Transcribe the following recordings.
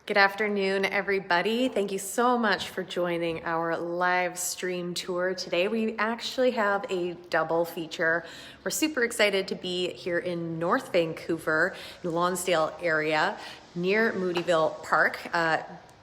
Good afternoon, everybody. Thank you so much for joining our live stream tour today. We actually have a double feature. We're super excited to be here in North Vancouver, the Lonsdale area, near Moodyville Park.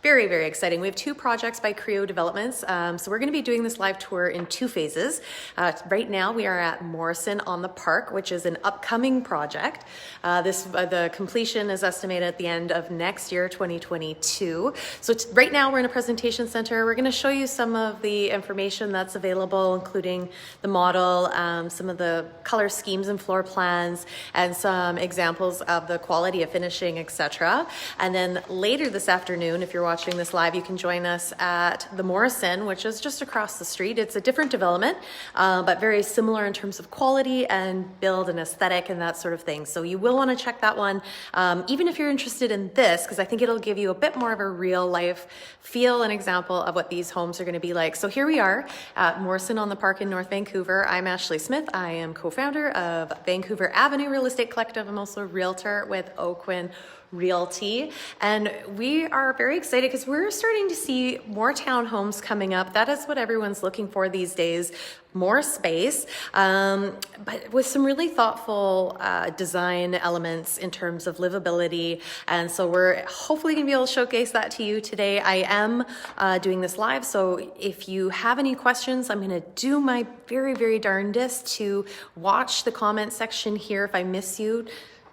Very, very exciting. We have two projects by Creo Developments. So we're going to be doing this live tour in two phases. Right now we are at Morrison on the Park, which is an upcoming project. The completion is estimated at the end of next year, 2022. So right now we're in a presentation center. We're going to show you some of the information that's available, including the model, some of the color schemes and floor plans, and some examples of the quality of finishing, etc. And then later this afternoon, if you're watching this live, you can join us at the Morrison, which is just across the street. It's a different development, but very similar in terms of quality and build and aesthetic and that sort of thing. So you will want to check that one, even if you're interested in this, because I think it'll give you a bit more of a real life feel and example of what these homes are going to be like. So here we are at Morrison on the Park in North Vancouver. I'm Ashley Smith. I am co-founder of Vancouver Avenue Real Estate Collective. I'm also a realtor with Oakwyn Realty, and we are very excited because we're starting to see more townhomes coming up. That is what everyone's looking for these days, more space, but with some really thoughtful design elements in terms of livability. And so we're hopefully gonna be able to showcase that to you today. I am doing this live, so if you have any questions, I'm gonna do my very, very darndest to watch the comment section here. If I miss you,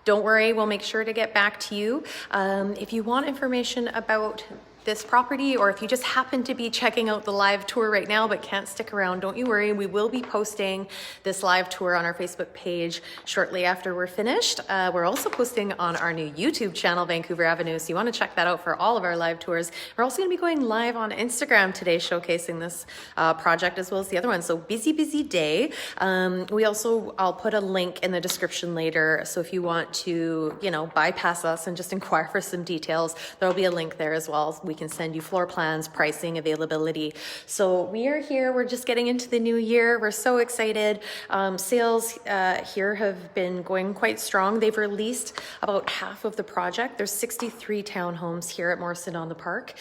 don't worry, we'll make sure to get back to you. If you want information about this property, or if you just happen to be checking out the live tour right now but can't stick around, don't you worry. We will be posting this live tour on our Facebook page shortly after we're finished. We're also posting on our new YouTube channel, Vancouver Avenue, so you want to check that out for all of our live tours. We're also going to be going live on Instagram today, showcasing this project as well as the other one. So busy, busy day. I'll put a link in the description later, so if you want to, bypass us and just inquire for some details, there'll be a link there as well. We can send you floor plans, pricing, availability. So we are here, we're just getting into the new year. We're so excited. Sales here have been going quite strong. They've released about half of the project. There's 63 townhomes here at Morrison on the Park.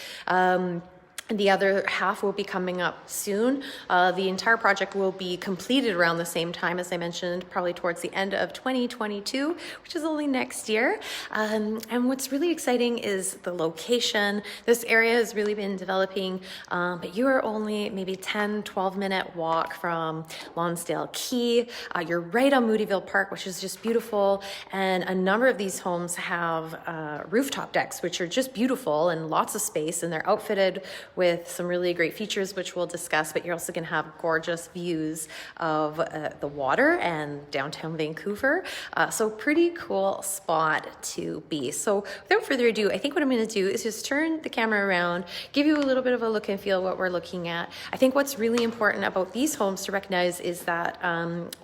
The other half will be coming up soon. The entire project will be completed around the same time, as I mentioned, probably towards the end of 2022, which is only next year. And what's really exciting is the location. This area has really been developing, but you are only maybe 10, 12-minute walk from Lonsdale Quay. You're right on Moodyville Park, which is just beautiful. And a number of these homes have rooftop decks, which are just beautiful and lots of space, and they're outfitted with some really great features, which we'll discuss, but you're also gonna have gorgeous views of the water and downtown Vancouver. So pretty cool spot to be. So without further ado, I think what I'm gonna do is just turn the camera around, give you a little bit of a look and feel what we're looking at. I think what's really important about these homes to recognize is that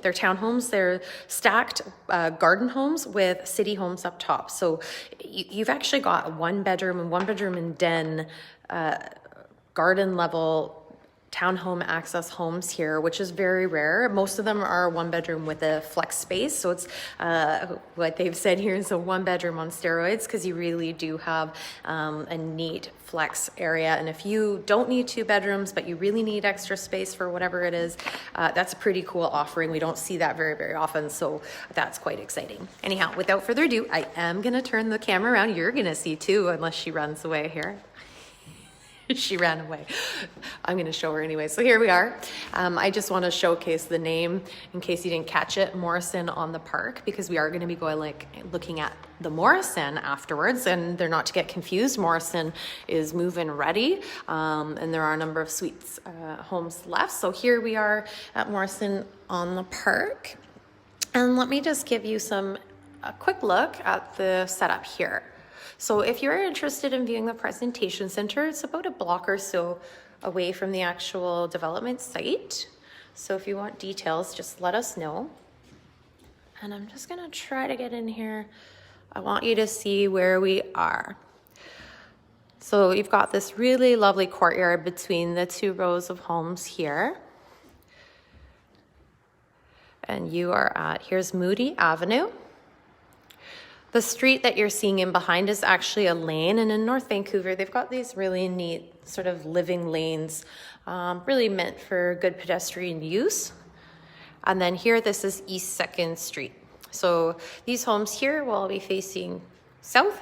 they're townhomes, they're stacked garden homes with city homes up top. So you've actually got one bedroom and den garden level townhome access homes here, which is very rare. Most of them are one bedroom with a flex space. So it's what they've said here is a one bedroom on steroids, because you really do have a neat flex area. And if you don't need two bedrooms, but you really need extra space for whatever it is, that's a pretty cool offering. We don't see that very, very often. So that's quite exciting. Anyhow, without further ado, I am gonna turn the camera around. You're gonna see too, unless she runs away here. She ran away. I'm going to show her anyway. So here we are. I just want to showcase the name in case you didn't catch it, Morrison on the Park, because we are going to be going looking at the Morrison afterwards, and they're not to get confused. Morrison is move-in ready, and there are a number of suites homes left. So here we are at Morrison on the Park, and let me just give you a quick look at the setup here. So if you're interested in viewing the presentation center, it's about a block or so away from the actual development site. So if you want details, just let us know. And I'm just gonna try to get in here. I want you to see where we are. So you've got this really lovely courtyard between the two rows of homes here. And you are here's Moody Avenue. The street that you're seeing in behind is actually a lane, and in North Vancouver, they've got these really neat sort of living lanes, really meant for good pedestrian use. And then here, this is East 2nd Street. So these homes here will be facing south,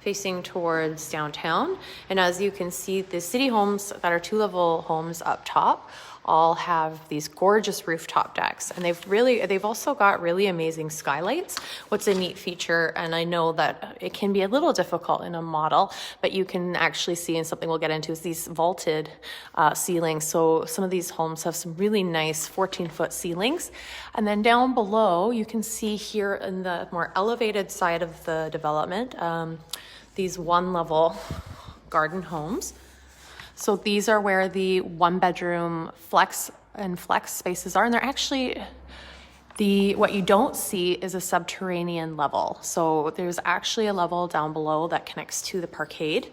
facing towards downtown. And as you can see, the city homes that are 2-level homes up top all have these gorgeous rooftop decks, and they've also got really amazing skylights. What's a neat feature, and I know that it can be a little difficult in a model, but you can actually see, and something we'll get into, is these vaulted ceilings. So some of these homes have some really nice 14-foot ceilings. And then down below, you can see here in the more elevated side of the development, these 1-level garden homes. So these are where the 1-bedroom flex and flex spaces are. And they're actually, what you don't see is a subterranean level. So there's actually a level down below that connects to the parkade.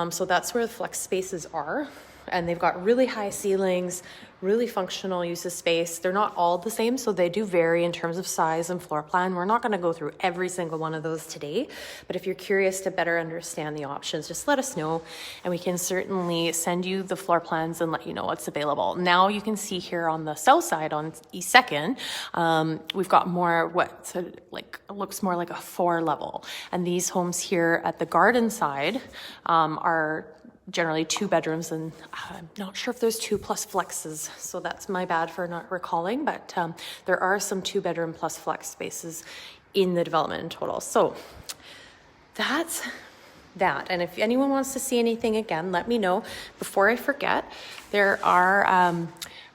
So that's where the flex spaces are. And they've got really high ceilings, really functional use of space. They're not all the same, so they do vary in terms of size and floor plan. We're not going to go through every single one of those today, but if you're curious to better understand the options, just let us know, and we can certainly send you the floor plans and let you know what's available. Now you can see here on the south side on East 2nd, we've got more looks more like a 4-level, and these homes here at the garden side are generally 2 bedrooms, and I'm not sure if there's 2 plus flexes, so that's my bad for not recalling, but there are some 2-bedroom plus flex spaces in the development in total. So that's that. And if anyone wants to see anything again, let me know. Before I forget, there are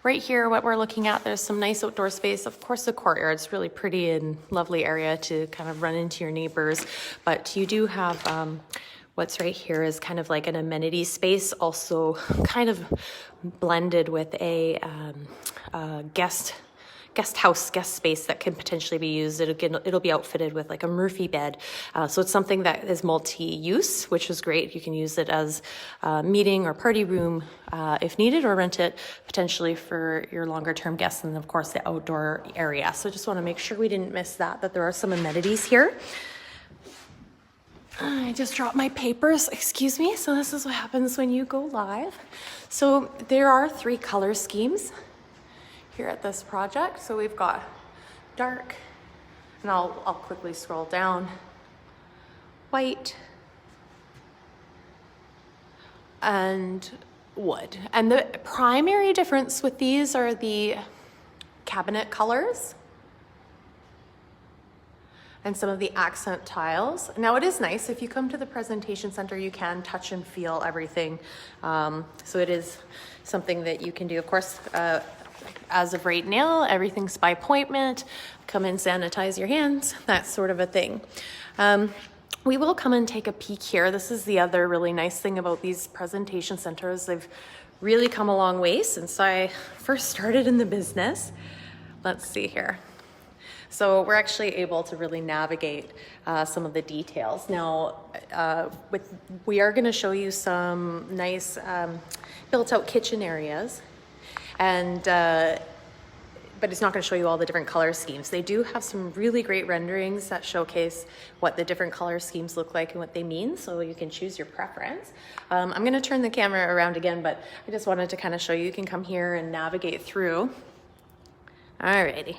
right here, what we're looking at, there's some nice outdoor space. Of course, the courtyard's really pretty and lovely area to kind of run into your neighbors, but you do have what's right here is kind of like an amenity space, also kind of blended with a guest space that can potentially be used. It'll be outfitted with like a Murphy bed. So it's something that is multi-use, which is great. You can use it as a meeting or party room if needed, or rent it potentially for your longer term guests, and of course the outdoor area. So just want to make sure we didn't miss that there are some amenities here. I just dropped my papers, excuse me. So this is what happens when you go live. So there are 3 color schemes here at this project. So we've got dark, and I'll quickly scroll down, white, and wood. And the primary difference with these are the cabinet colors and some of the accent tiles. Now it is nice, if you come to the presentation center, you can touch and feel everything. So it is something that you can do. Of course, as of right now, everything's by appointment. Come and sanitize your hands, that sort of a thing. We will come and take a peek here. This is the other really nice thing about these presentation centers. They've really come a long way since I first started in the business. Let's see here. So we're actually able to really navigate some of the details. Now, we are gonna show you some nice built-out kitchen areas, and but it's not gonna show you all the different color schemes. They do have some really great renderings that showcase what the different color schemes look like and what they mean, so you can choose your preference. I'm gonna turn the camera around again, but I just wanted to kind of show you. You can come here and navigate through. Alrighty.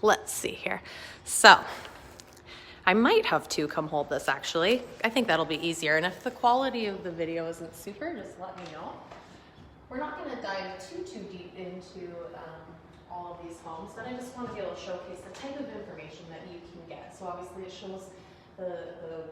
Let's see here. So I might have to come hold this actually. I think that'll be easier. And if the quality of the video isn't super, just let me know. We're not going to dive too deep into all of these homes, but I just want to be able to showcase the type of information that you can get. So obviously it shows the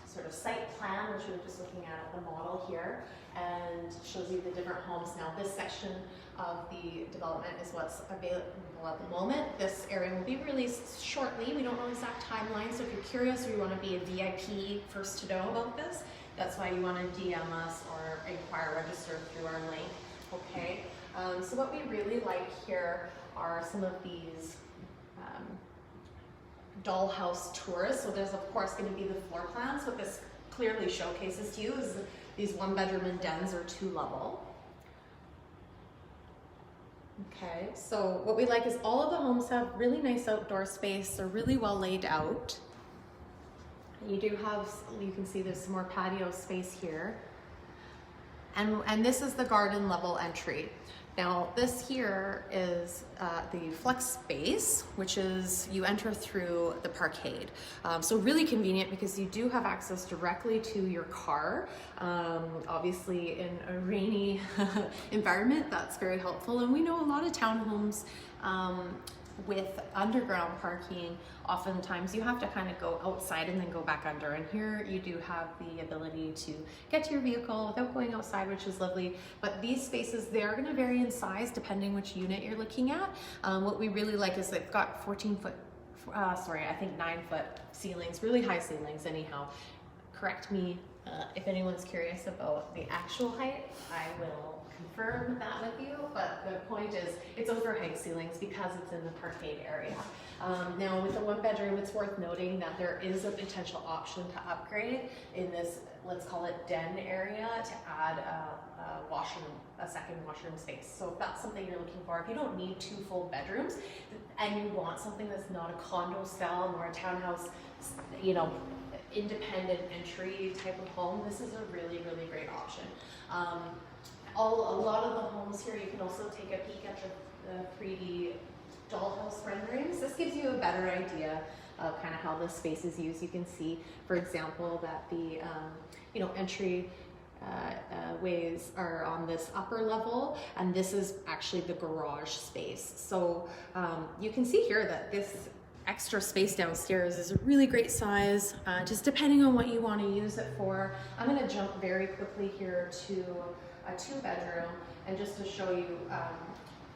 sort of site plan, which we were just looking at the model here, and shows you the different homes. Now this section of the development is what's available at the moment. This area will be released shortly. We don't know exact timeline, so if you're curious or you want to be a VIP first to know about this, that's why you want to DM us or Inquire, register through our link, okay? So what we really like here are some of these dollhouse tours. So there's of course going to be the floor plans. What this clearly showcases to you is these 1-bedroom and dens are 2-level. Okay, so what we like is all of the homes have really nice outdoor space. They're really well laid out. You do have, you can see there's some more patio space here. And this is the garden level entry. Now this here is the flex space, which is you enter through the parkade. So really convenient because you do have access directly to your car. Obviously in a rainy environment, that's very helpful. And we know a lot of townhomes with underground parking, oftentimes you have to kind of go outside and then go back under. And here you do have the ability to get to your vehicle without going outside, which is lovely. But these spaces, they are going to vary in size depending which unit you're looking at. What we really like is they've got 14-foot, I think 9-foot ceilings, really high ceilings anyhow. Correct me if anyone's curious about the actual height, I will confirm that with you, but the point is it's overhang ceilings because it's in the parkade area. Now with the 1 bedroom, it's worth noting that there is a potential option to upgrade in this, let's call it den area, to add a second washroom space. So if that's something you're looking for, if you don't need 2 full bedrooms and you want something that's not a condo style nor a townhouse, you know, independent entry type of home, this is a really, really great option. A lot of the homes here, you can also take a peek at the 3D dollhouse renderings. This gives you a better idea of kind of how this space is used. You can see, for example, that the entry ways are on this upper level, and this is actually the garage space. So you can see here that this extra space downstairs is a really great size, just depending on what you want to use it for. I'm going to jump very quickly here to a 2-bedroom, and just to show you,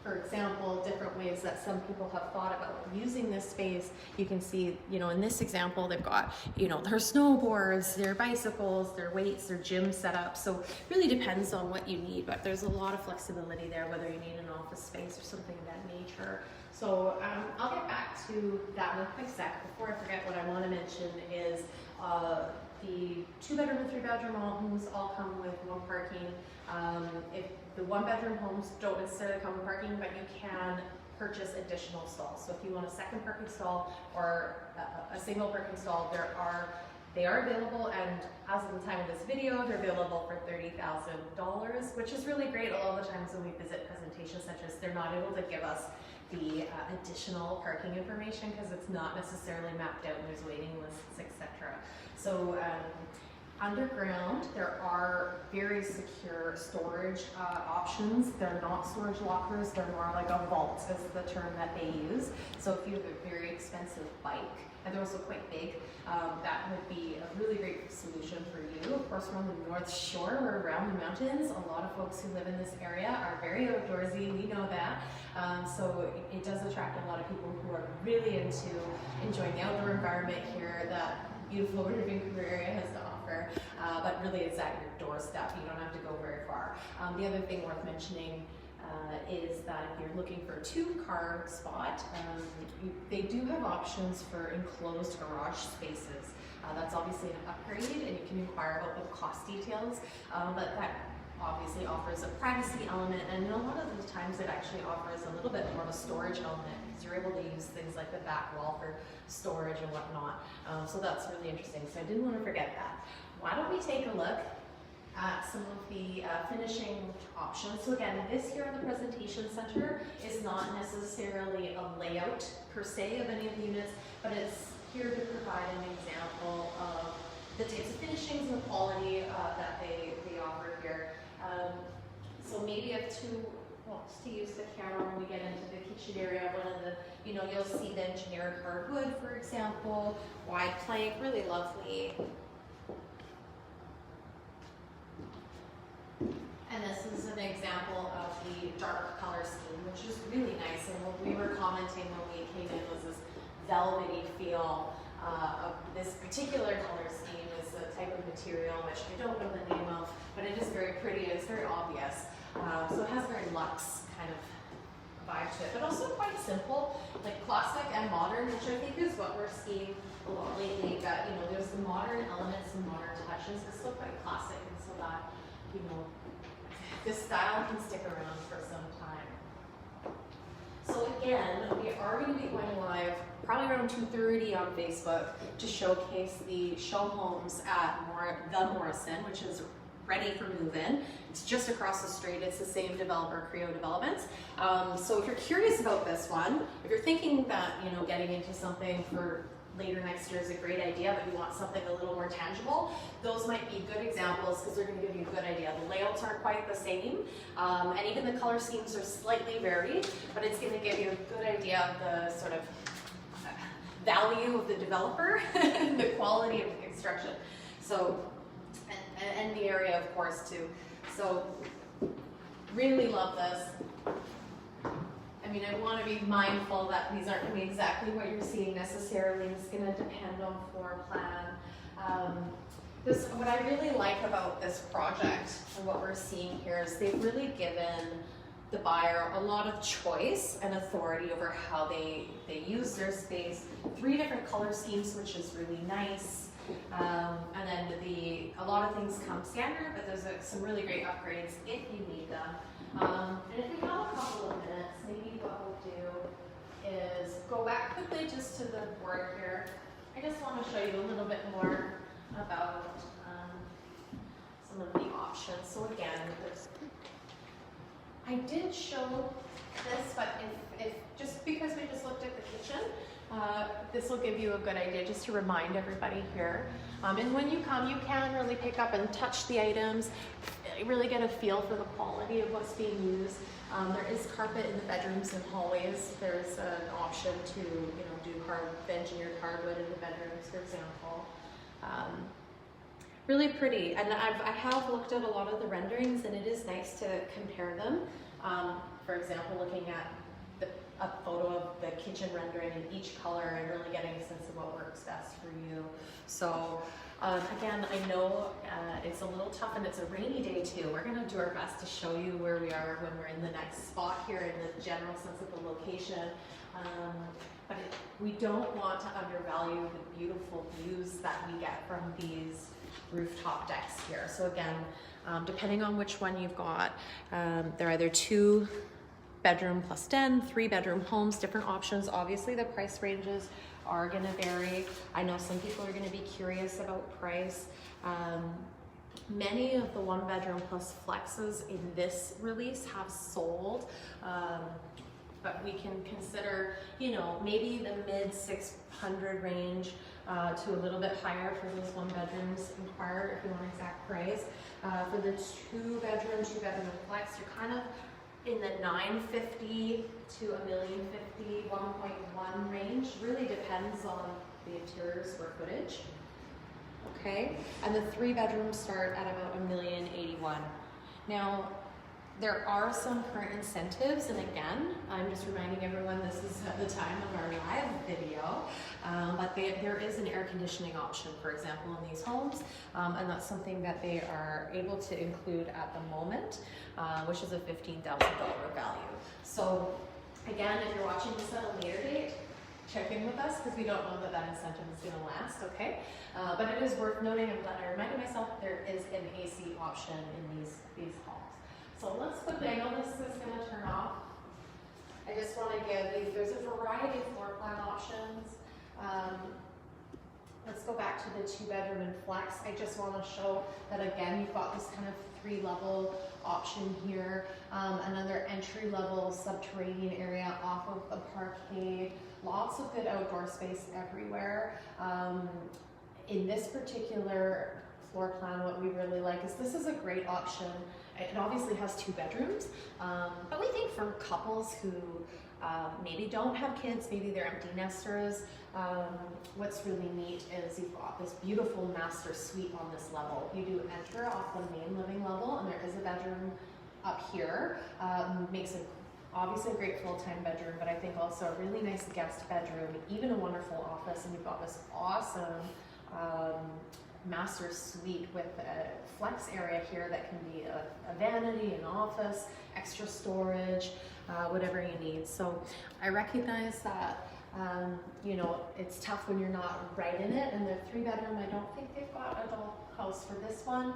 for example, different ways that some people have thought about using this space. You can see, you know, in this example, they've got, you know, their snowboards, their bicycles, their weights, their gym setup. So it really depends on what you need, but there's a lot of flexibility there, whether you need an office space or something of that nature. So I'll get back to that in a quick sec. Before I forget, what I want to mention is the 2-bedroom and 3-bedroom homes all come with 1 parking. If the 1-bedroom homes don't necessarily come with parking, but you can purchase additional stalls. So if you want a second parking stall or a single parking stall, they are available, and as of the time of this video, they're available for $30,000, which is really great. A lot of the times when we visit presentation centers, they're not able to give us the additional parking information because it's not necessarily mapped out and there's waiting lists, etc. So underground, there are very secure storage options. They're not storage lockers, they're more like a vault is the term that they use. So if you have a very expensive bike, and they're also quite big, that would be a really great solution for you. Of course, we're on the North Shore, we're around the mountains. A lot of folks who live in this area are very outdoorsy, we know that. So it does attract a lot of people who are really into enjoying the outdoor environment here that beautiful North Vancouver area has to offer, but really it's at your doorstep. You don't have to go very far. The other thing worth mentioning is that if you're looking for a 2-car spot, they do have options for enclosed garage spaces. That's obviously an upgrade, and you can inquire about the cost details, but that obviously offers a privacy element, and a lot of the times it actually offers a little bit more of a storage element because you're able to use things like the back wall for storage and whatnot. So that's really interesting. So I didn't want to forget that. Why don't we take a look at some of the finishing options. So again, this here in the presentation center is not necessarily a layout per se of any of the units, but it's here to provide an example of the types of finishings and the quality that they offer here. So maybe if two wants to use the camera when we get into the kitchen area, one of the, you'll see the engineered hardwood, for example, wide plank, really lovely. And this is an example of the dark color scheme, which is really nice. And what we were commenting when we came in was this velvety feel of this particular color scheme. Is a type of material which I don't know the name of, but it is very pretty. It's very obvious. So it has a very luxe kind of vibe to it, but also quite simple, like classic and modern, which I think is what we're seeing a lot lately. That there's the modern elements and modern touches. It's still quite classic, and so that this style can stick around for some time. So again, we are going to be going live probably around 2:30 on Facebook to showcase the show homes at the Morrison, which is ready for move-in. It's just across the street. It's the same developer, Creo Developments. So if you're curious about this one, if you're thinking that, you know, getting into something for later next year is a great idea, but you want something a little more tangible, those might be good examples because they're going to give you a good idea. The layouts aren't quite the same, and even the color schemes are slightly varied, but it's going to give you a good idea of the sort of value of the developer and the quality of the construction. So, and the area, of course, too. So, really love this. I mean, I want to be mindful that these aren't going to be exactly what you're seeing necessarily. It's going to depend on floor plan. What I really like about this project and what we're seeing here is they've really given the buyer a lot of choice and authority over how they use their space. 3 different color schemes, which is really nice. And then a lot of things come standard, but there's some really great upgrades if you need them. And if we have a couple of minutes, maybe what we'll do is go back quickly just to the board here. I just want to show you a little bit more about some of the options. So again, I did show this, but if just because we just looked at the kitchen, this will give you a good idea just to remind everybody here. And when you come, you can really pick up and touch the items, really get a feel for the quality of what's being used. There is carpet in the bedrooms and hallways. There's an option to, you know, do engineered hardwood in the bedrooms, for example. Really pretty, and I have looked at a lot of the renderings, and it is nice to compare them. For example, looking at a photo of the kitchen rendering in each color and really getting a sense of what works best for you. So again, I know it's a little tough and it's a rainy day too. We're going to do our best to show you where we are when we're in the next spot here in the general sense of the location. But we don't want to undervalue the beautiful views that we get from these rooftop decks here. So again, depending on which one you've got, they're either 2 bedroom plus den, 3 bedroom homes, different options. Obviously the price ranges are going to vary. I know some people are going to be curious about price. Many of the 1 bedroom plus flexes in this release have sold, but we can consider, you know, maybe the mid 600 range to a little bit higher for those 1 bedrooms. Inquire if you want exact price. For the 2 bedroom flex, you're kind of in the 950 to $1,050,000, 1.1 range. Really depends on the interior square footage. Okay, and the 3 bedrooms start at about $1,081,000. Now, there are some current incentives, and again, I'm just reminding everyone this is at the time of our live video, but there is an air conditioning option, for example, in these homes, and that's something that they are able to include at the moment, which is a $15,000 value. So again, if you're watching this at a later date, check in with us because we don't know that that incentive is going to last, okay? But it is worth noting, I'm glad I reminded myself, there is an AC option in these homes. So let's quickly, I know this is going to turn off. I just want to give, there's a variety of floor plan options. Let's go back to the 2 bedroom and flex. I just want to show that again, you've got this kind of 3-level option here. Another entry level subterranean area off of a parkade. Lots of good outdoor space everywhere. In this particular floor plan, what we really like is this is a great option. It obviously has 2 bedrooms, but we think for couples who maybe don't have kids, maybe they're empty nesters, what's really neat is you've got this beautiful master suite on this level. You do enter off the main living level, and there is a bedroom up here. Makes it obviously a great full-time bedroom, but I think also a really nice guest bedroom, even a wonderful office, and you've got this awesome master suite with a flex area here that can be a vanity, an office, extra storage, whatever you need. So I recognize that you know, it's tough when you're not right in it, and the 3 bedroom, I don't think they've got adult house for this one,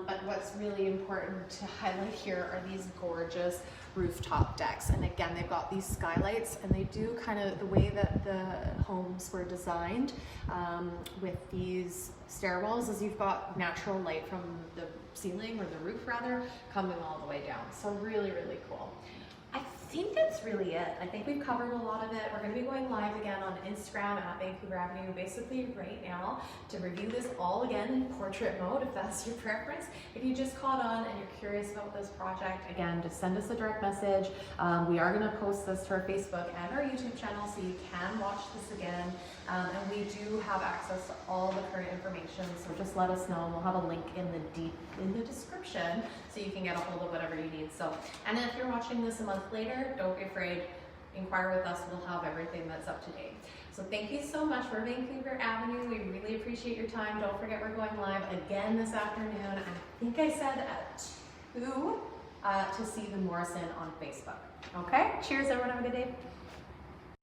but what's really important to highlight here are these gorgeous rooftop decks. And again, they've got these skylights, and they do kind of the way that the homes were designed with these stairwells is you've got natural light from the ceiling, or the roof rather, coming all the way down. So really, really cool. I think that's really it. I think we've covered a lot of it. We're going to be going live again on Instagram at Vancouver Avenue basically right now to review this all again in portrait mode if that's your preference. If you just caught on and you're curious about this project, again, just send us a direct message. We are going to post this to our Facebook and our YouTube channel so you can watch this again. And we do have access to all the current information, so just let us know. We'll have a link in the description so you can get a hold of whatever you need. So, and if you're watching this a month later, don't be afraid. Inquire with us. We'll have everything that's up to date. So thank you so much for Vancouver Avenue. We really appreciate your time. Don't forget we're going live again this afternoon. I think I said at 2 to see the Morrison on Facebook. Okay. Cheers, everyone. Have a good day.